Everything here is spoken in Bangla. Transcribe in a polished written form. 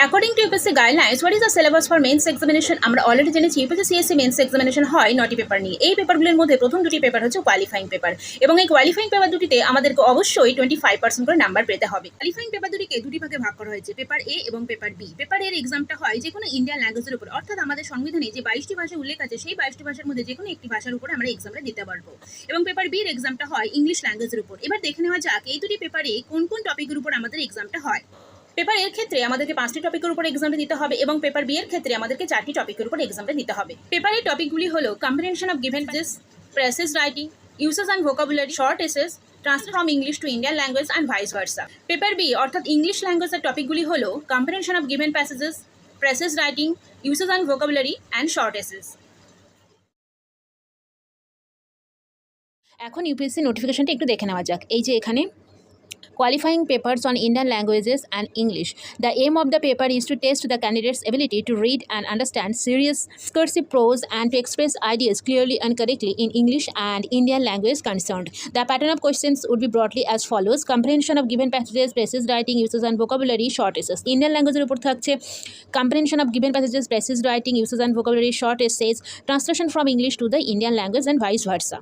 According to UPSC guidelines, what is the syllabus for mains examination? আমরা অলরেডি জেনেছি ইউপিএসসি সিএসসি মেন্স এক্সামিনেশন হয় 9টি পেপার নিয়ে। এই পেপারগুলির মধ্যে প্রথম দুটি পেপার হচ্ছে কোয়ালিফাইং পেপার, এবং এই কোয়ালিফাইং পেপার দুটিতে আমাদেরকে অবশ্যই 25% করে নাম্বার পেতে হবে। কোয়ালিফাইং পেপার দুটিকে দুটি ভাগে ভাগ করা হয়েছে, পেপার এ এবং পেপার বি। পেপার এর এক্সামটা হয় যে কোনো ইন্ডিয়ান ল্যাঙ্গুয়েজের উপর, অর্থাৎ আমাদের সংবিধানে যে 22টি ভাষা উল্লেখ আছে সেই 22টি ভাষার মধ্যে যে কোনো একটি ভাষার উপর আমরা এক্সামটা দিতে পারবো। এবং পেপার বির এক্সামটা হয় ইংলিশ ল্যাঙ্গুয়েজের উপর। এবার দেখে নেওয়া যাক এই দুটি পেপারে কোন কোন টপিকের উপর আমাদের এক্সামটা হয়। পেপার এর ক্ষেত্রে আমাদেরকে 5টি টপিকের উপর এক্সামটা দিতে হবে, এবং পেপার বি এর ক্ষেত্রে আমাদেরকে 4টি টপিকের উপর এক্সামটা দিতে হবে। পেপারের টপিকগুলি হলো comprehension of given pages, precis writing, uses and vocabulary, short essays, translate from English to Indian language and vice versa. Paper B অর্থাৎ ইংলিশ ল্যাঙ্গুয়েজের টপিকগুলি হলো comprehension of given passages, precis writing, uses and vocabulary and short essays. এখন ইউপিএসসি নোটিফিকেশনটা একটু দেখে নেওয়া যাক। এই যে এখানে qualifying papers on Indian languages and English. The aim of the paper is to test the candidate's ability to read and understand serious discursive prose and to express ideas clearly and correctly in English and Indian language concerned. The pattern of questions would be broadly as follows: comprehension of given passages, places, writing, uses and vocabulary, short essays. Indian language উপর থাকছে comprehension of given passages, places, writing, uses and vocabulary, short essays, translation from English to the Indian language and vice versa.